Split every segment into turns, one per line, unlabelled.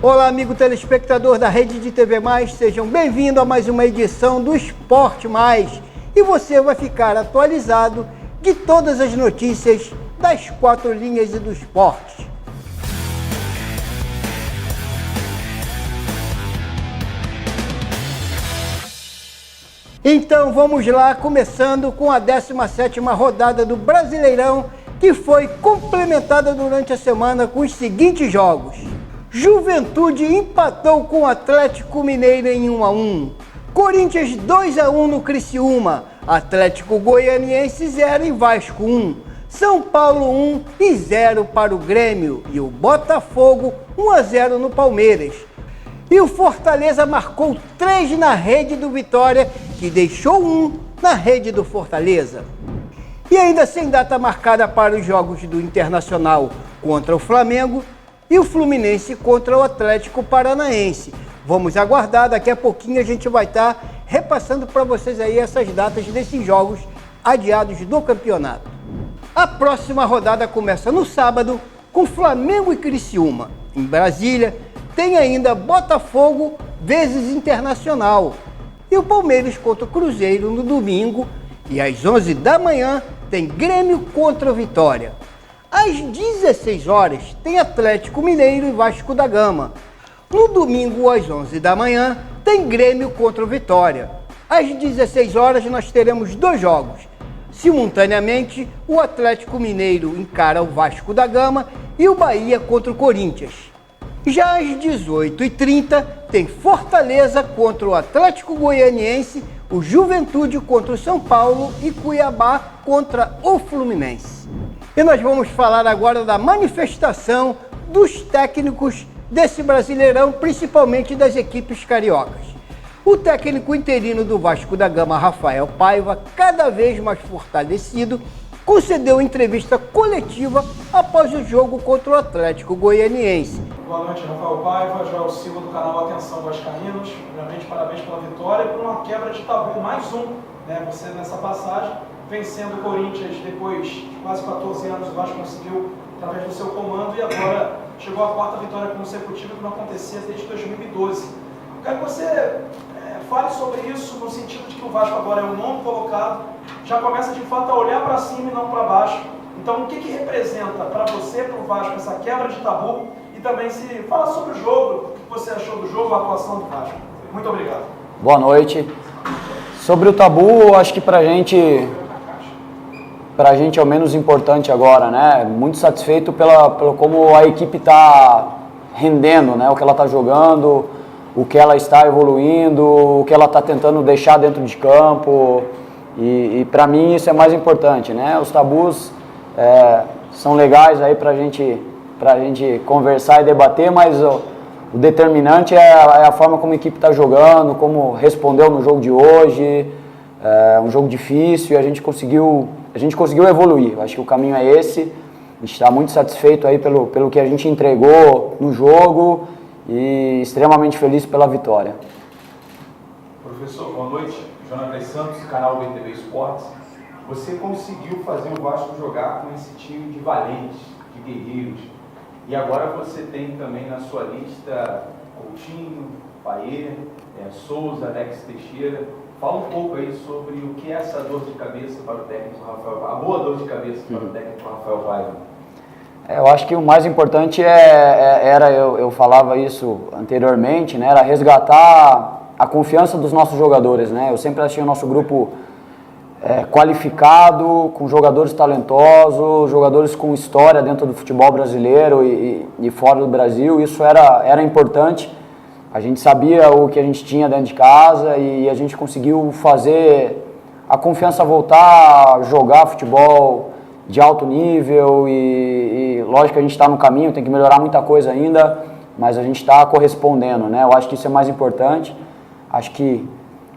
Olá, amigo telespectador da Rede de TV Mais, sejam bem-vindos a mais uma edição do Esporte Mais. E você vai ficar atualizado de todas as notícias das quatro linhas e do esporte. Então vamos lá, começando com a 17ª rodada do Brasileirão, que foi complementada durante a semana com os seguintes jogos. Juventude empatou com o Atlético Mineiro em 1-1. Corinthians 2-1 no Criciúma. Atlético Goianiense 0 e Vasco 1. São Paulo 1 e 0 para o Grêmio. E o Botafogo 1-0 no Palmeiras. E o Fortaleza marcou 3 na rede do Vitória, que deixou 1 na rede do Fortaleza. E ainda sem data marcada para os jogos do Internacional contra o Flamengo e o Fluminense contra o Atlético Paranaense. Vamos aguardar, daqui a pouquinho a gente vai estar repassando para vocês aí essas datas desses jogos adiados do campeonato. A próxima rodada começa no sábado com Flamengo e Criciúma. Em Brasília tem ainda Botafogo vezes Internacional. E o Palmeiras contra o Cruzeiro no domingo. E às 11 da manhã tem Grêmio contra o Vitória. Às 16 horas tem Atlético Mineiro e Vasco da Gama. No domingo, às 11 da manhã, tem Grêmio contra o Vitória. Às 16 horas nós teremos 2 jogos. Simultaneamente, o Atlético Mineiro encara o Vasco da Gama e o Bahia contra o Corinthians. Já às 18h30 tem Fortaleza contra o Atlético Goianiense, o Juventude contra o São Paulo e Cuiabá contra o Fluminense. E nós vamos falar agora da manifestação dos técnicos desse Brasileirão, principalmente das equipes cariocas. O técnico interino do Vasco da Gama, Rafael Paiva, cada vez mais fortalecido, concedeu entrevista coletiva após o jogo contra o Atlético Goianiense.
Boa noite, Rafael Paiva, Joel Silva do canal Atenção Vascaínos. Primeiramente, parabéns pela vitória e por uma quebra de tabu, mais um, né? Você nessa passagem, vencendo o Corinthians depois de quase 14 anos, o Vasco conseguiu através do seu comando e agora chegou à 4ª vitória consecutiva, que não acontecia desde 2012. Eu quero que você fale sobre isso no sentido de que o Vasco agora é o 9º colocado, já começa de fato a olhar para cima e não para baixo. Então o que representa para você, para o Vasco, essa quebra de tabu? E também se fala sobre o jogo, o que você achou do jogo, a atuação do Vasco. Muito obrigado.
Boa noite. Sobre o tabu, acho que pra gente é o menos importante agora, né? Muito satisfeito pelo como a equipe está rendendo, né? O que ela está jogando, o que ela está evoluindo, o que ela está tentando deixar dentro de campo. E para mim isso é mais importante, né? Os tabus são legais aí pra gente conversar e debater, mas o determinante é a forma como a equipe está jogando, como respondeu no jogo de hoje. É um jogo difícil e a gente conseguiu evoluir. Eu acho que o caminho é esse. A gente está muito satisfeito aí pelo que a gente entregou no jogo e extremamente feliz pela vitória.
Professor, boa noite. Jonathan Santos, canal BTV Esportes. Você conseguiu fazer o Vasco jogar com esse time de valentes, de guerreiros. E agora você tem também na sua lista Coutinho, Paier, Souza, Alex Teixeira. Fala um pouco aí sobre o que é essa dor de cabeça para o técnico Rafael, a boa dor de cabeça para o técnico Rafael Paiva.
Eu acho que o mais importante eu falava isso anteriormente, né, era resgatar a confiança dos nossos jogadores, né? Eu sempre achei o nosso grupo qualificado, com jogadores talentosos, jogadores com história dentro do futebol brasileiro e fora do Brasil. Isso era importante. A gente sabia o que a gente tinha dentro de casa e a gente conseguiu fazer a confiança voltar a jogar futebol de alto nível e lógico que a gente está no caminho, tem que melhorar muita coisa ainda, mas a gente está correspondendo, né? Eu acho que isso é mais importante. Acho que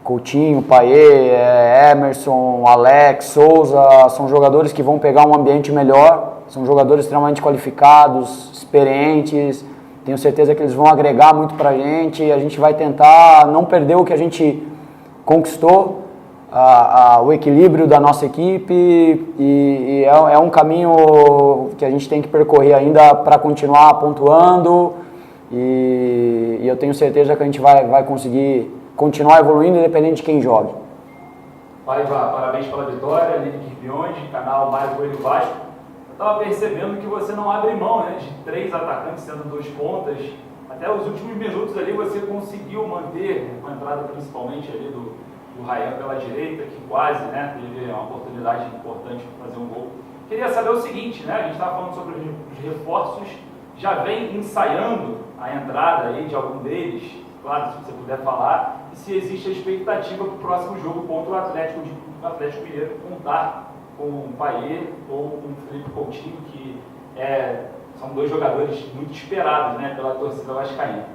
Coutinho, Paier, Emerson, Alex, Souza são jogadores que vão pegar um ambiente melhor, são jogadores extremamente qualificados, experientes. Tenho certeza que eles vão agregar muito para a gente vai tentar não perder o que a gente conquistou, o equilíbrio da nossa equipe e é um caminho que a gente tem que percorrer ainda para continuar pontuando e e eu tenho certeza que a gente vai conseguir continuar evoluindo independente de quem jogue.
Paiva, parabéns pela vitória, Liga Campeões, canal Mário Coelho Vasco. Eu estava percebendo que você não abre mão, né, de 3 atacantes sendo 2 pontas. Até os últimos minutos ali você conseguiu manter, com a entrada principalmente ali do Ryan pela direita, que quase, né, teve uma oportunidade importante para fazer um gol. Queria saber o seguinte, né, a gente estava falando sobre os reforços, já vem ensaiando a entrada aí de algum deles, claro, se você puder falar, e se existe a expectativa para o próximo jogo contra o Atlético Mineiro contar com o Paier ou com o Felipe Coutinho, que são 2 jogadores muito esperados, né, pela torcida vascaína.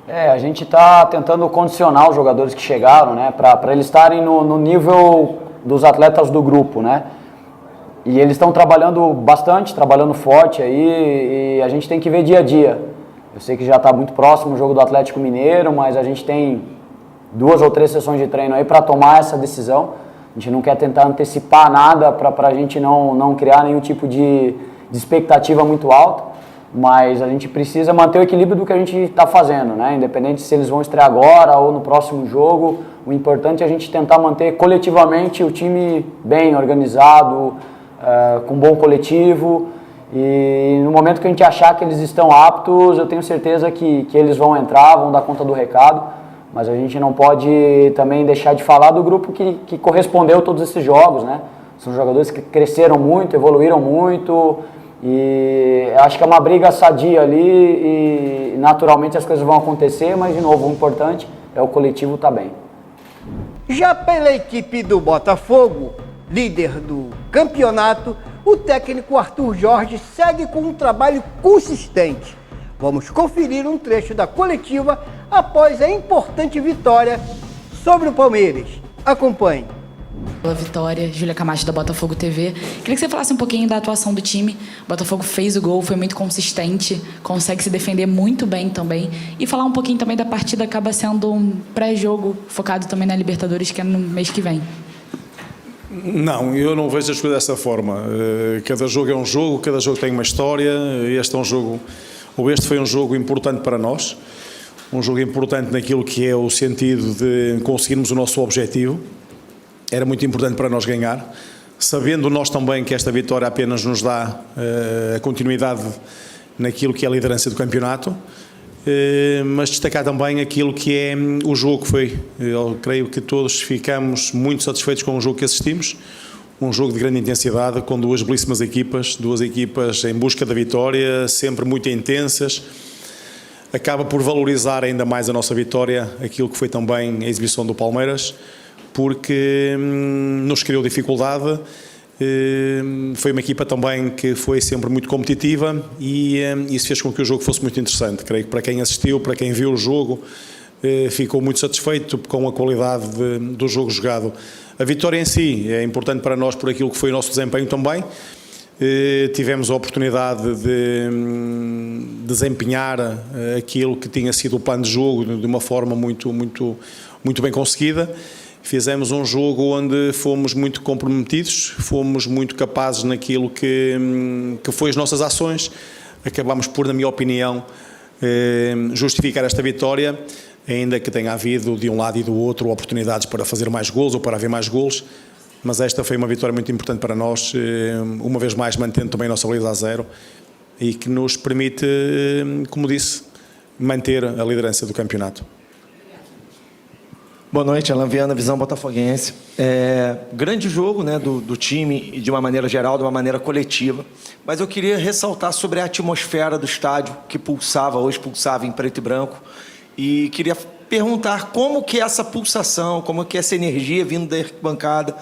A gente está tentando condicionar os jogadores que chegaram, né, para eles estarem no nível dos atletas do grupo, né? E eles estão trabalhando bastante, trabalhando forte aí, e a gente tem que ver dia a dia. Eu sei que já está muito próximo o jogo do Atlético Mineiro, mas a gente tem 2 ou 3 sessões de treino aí para tomar essa decisão. A gente não quer tentar antecipar nada para a gente não criar nenhum tipo de expectativa muito alta, mas a gente precisa manter o equilíbrio do que a gente está fazendo, né? Independente se eles vão estrear agora ou no próximo jogo, o importante é a gente tentar manter coletivamente o time bem organizado, com bom coletivo, e no momento que a gente achar que eles estão aptos, eu tenho certeza que eles vão entrar, vão dar conta do recado, mas a gente não pode também deixar de falar do grupo que correspondeu a todos esses jogos, né? São jogadores que cresceram muito, evoluíram muito, e acho que é uma briga sadia ali e naturalmente as coisas vão acontecer, mas de novo, o importante é o coletivo estar bem.
Já pela equipe do Botafogo, líder do campeonato, o técnico Arthur Jorge segue com um trabalho consistente. Vamos conferir um trecho da coletiva após a importante vitória sobre o Palmeiras. Acompanhe.
Pela vitória, Júlia Camacho da Botafogo TV. Queria que você falasse um pouquinho da atuação do time. O Botafogo fez o gol, foi muito consistente, consegue se defender muito bem também. E falar um pouquinho também da partida, acaba sendo um pré-jogo focado também na Libertadores, que é no mês que vem.
Não, eu não vejo as coisas dessa forma. Cada jogo é um jogo, cada jogo tem uma história. Este foi um jogo importante para nós, um jogo importante naquilo que é o sentido de conseguirmos o nosso objetivo. Era muito importante para nós ganhar, sabendo nós também que esta vitória apenas nos dá a continuidade naquilo que é a liderança do campeonato, mas destacar também aquilo que é o jogo que foi. Eu creio que todos ficamos muito satisfeitos com o jogo que assistimos, um jogo de grande intensidade, com 2 belíssimas equipas, 2 equipas em busca da vitória, sempre muito intensas. Acaba por valorizar ainda mais a nossa vitória, aquilo que foi também a exibição do Palmeiras, porque nos criou dificuldade. Foi uma equipa também que foi sempre muito competitiva e isso fez com que o jogo fosse muito interessante. Creio que para quem assistiu, para quem viu o jogo, ficou muito satisfeito com a qualidade do jogo jogado. A vitória em si é importante para nós por aquilo que foi o nosso desempenho também. Tivemos a oportunidade de desempenhar aquilo que tinha sido o plano de jogo de uma forma muito bem conseguida. Fizemos um jogo onde fomos muito comprometidos, fomos muito capazes naquilo que foi as nossas ações. Acabámos por, na minha opinião, justificar esta vitória, ainda que tenha havido de um lado e do outro oportunidades para fazer mais golos ou para haver mais golos, mas esta foi uma vitória muito importante para nós, uma vez mais mantendo também a nossa baliza a 0 e que nos permite, como disse, manter a liderança do campeonato.
Boa noite, Alan Viana, Visão Botafoguense. Grande jogo, né, do time, de uma maneira geral, de uma maneira coletiva. Mas eu queria ressaltar sobre a atmosfera do estádio, que hoje pulsava em preto e branco. E queria perguntar como que essa pulsação, como que essa energia vindo da arquibancada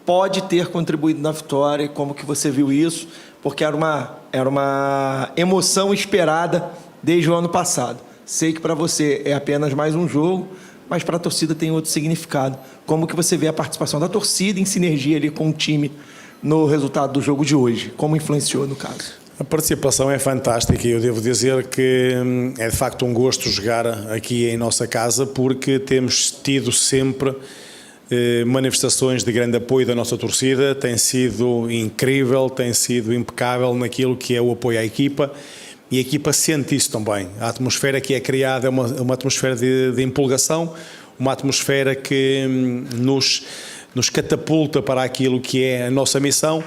pode ter contribuído na vitória, como que você viu isso, porque era uma emoção esperada desde o ano passado. Sei que para você é apenas mais um jogo, mas para a torcida tem outro significado. Como que você vê a participação da torcida em sinergia ali com o time no resultado do jogo de hoje? Como influenciou no caso?
A participação é fantástica e eu devo dizer que é de facto um gosto jogar aqui em nossa casa, porque temos tido sempre manifestações de grande apoio da nossa torcida. Tem sido incrível, tem sido impecável naquilo que é o apoio à equipa e a equipa sente isso também. A atmosfera que é criada é uma atmosfera de empolgação, uma atmosfera que nos catapulta para aquilo que é a nossa missão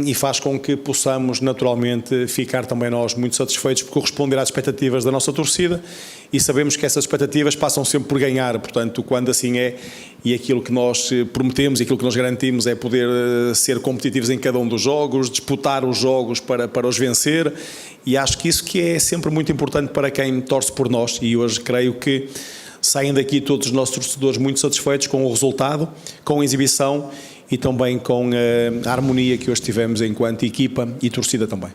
e faz com que possamos naturalmente ficar também nós muito satisfeitos por corresponder às expectativas da nossa torcida, e sabemos que essas expectativas passam sempre por ganhar. Portanto, quando assim é, e aquilo que nós prometemos e aquilo que nós garantimos é poder ser competitivos em cada um dos jogos, disputar os jogos para os vencer, e acho que isso que é sempre muito importante para quem torce por nós, e hoje creio que saem daqui todos os nossos torcedores muito satisfeitos com o resultado, com a exibição e também com a harmonia que hoje tivemos enquanto equipa e torcida também.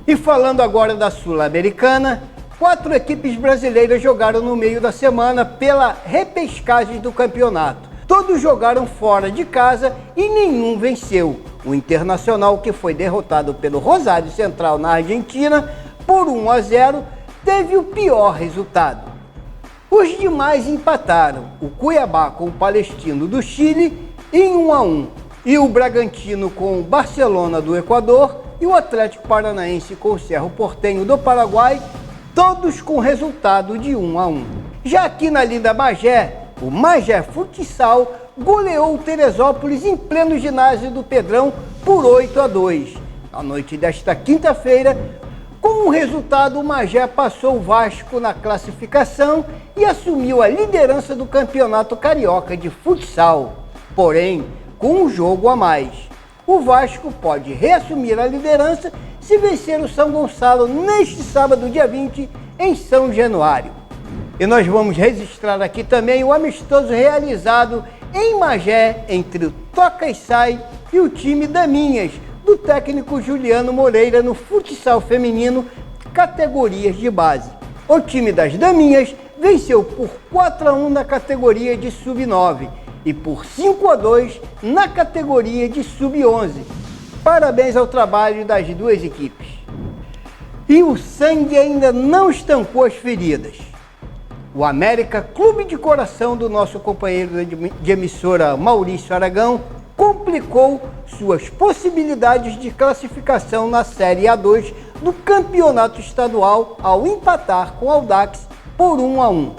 E falando agora da Sul-Americana, 4 equipes brasileiras jogaram no meio da semana pela repescagem do campeonato. Todos jogaram fora de casa e nenhum venceu. O Internacional, que foi derrotado pelo Rosário Central na Argentina por 1-0, teve o pior resultado. Os demais empataram, o Cuiabá com o Palestino do Chile em 1-1, e o Bragantino com o Barcelona do Equador e o Atlético Paranaense com o Cerro Porteño do Paraguai, todos com resultado de 1-1. Já aqui na linda Magé, o Magé Futsal goleou o Teresópolis em pleno ginásio do Pedrão por 8-2. Na noite desta quinta-feira, com o resultado, o Magé passou o Vasco na classificação e assumiu a liderança do Campeonato Carioca de Futsal. Porém, com um jogo a mais, o Vasco pode reassumir a liderança se vencer o São Gonçalo neste sábado, dia 20, em São Januário. E nós vamos registrar aqui também o amistoso realizado em Magé entre o Toca e Sai e o time Daminhas, do técnico Juliano Moreira, no futsal feminino, categorias de base. O time das Daminhas venceu por 4-1 na categoria de sub-9 e por 5-2 na categoria de sub-11. Parabéns ao trabalho das duas equipes. E o sangue ainda não estancou as feridas. O América, clube de coração do nosso companheiro de emissora Maurício Aragão, complicou suas possibilidades de classificação na Série A2 do campeonato estadual ao empatar com o Audax por 1-1.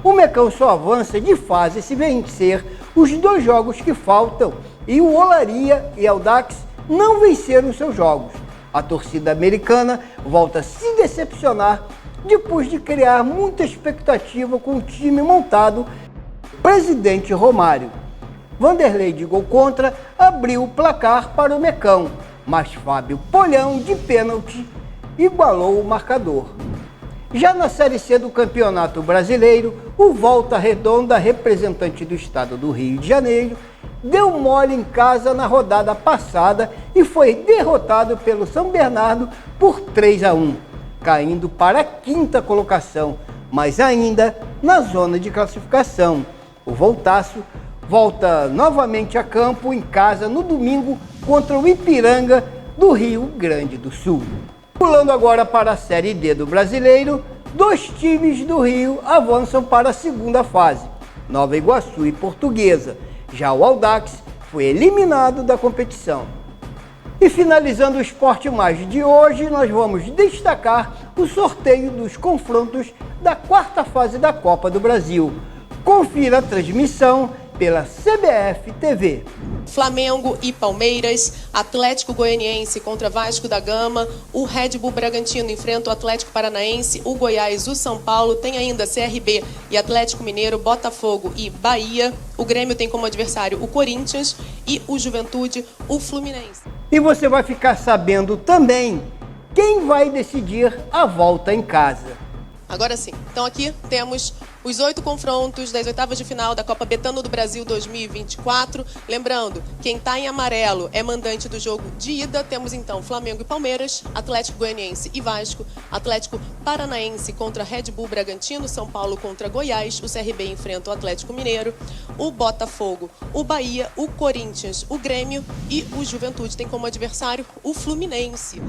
O Mecão só avança de fase se vencer os 2 jogos que faltam, e o Olaria e Audax não venceram seus jogos. A torcida americana volta a se decepcionar depois de criar muita expectativa com o time montado presidente Romário. Vanderlei, de gol contra, abriu o placar para o Mecão, mas Fábio Polhão, de pênalti, igualou o marcador. Já na Série C do Campeonato Brasileiro, o Volta Redonda, representante do estado do Rio de Janeiro, deu mole em casa na rodada passada e foi derrotado pelo São Bernardo por 3-1, caindo para a 5ª colocação, mas ainda na zona de classificação. O Voltaço volta novamente a campo em casa no domingo contra o Ipiranga do Rio Grande do Sul. Pulando agora para a Série D do Brasileiro, 2 times do Rio avançam para a 2ª fase, Nova Iguaçu e Portuguesa. Já o Audax foi eliminado da competição. E finalizando o Esporte Mais de hoje, nós vamos destacar o sorteio dos confrontos da 4ª fase da Copa do Brasil. Confira a transmissão pela CBF TV.
Flamengo e Palmeiras, Atlético Goianiense contra Vasco da Gama, o Red Bull Bragantino enfrenta o Atlético Paranaense, o Goiás, o São Paulo, tem ainda CRB e Atlético Mineiro, Botafogo e Bahia. O Grêmio tem como adversário o Corinthians e o Juventude, o Fluminense.
E você vai ficar sabendo também quem vai decidir a volta em casa.
Agora sim, então aqui temos os 8 confrontos das oitavas de final da Copa Betano do Brasil 2024. Lembrando, quem está em amarelo é mandante do jogo de ida. Temos então Flamengo e Palmeiras, Atlético Goianiense e Vasco, Atlético Paranaense contra Red Bull Bragantino, São Paulo contra Goiás, o CRB enfrenta o Atlético Mineiro, o Botafogo, o Bahia, o Corinthians, o Grêmio e o Juventude tem como adversário o Fluminense.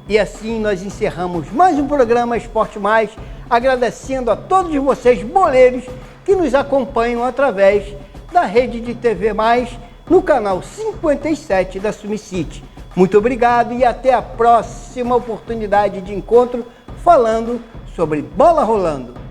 E assim nós encerramos mais um programa Esporte Mais, agradecendo a todos vocês, boleiros, que nos acompanham através da rede de TV Mais, no canal 57 da Sumicity. Muito obrigado e até a próxima oportunidade de encontro falando sobre bola rolando.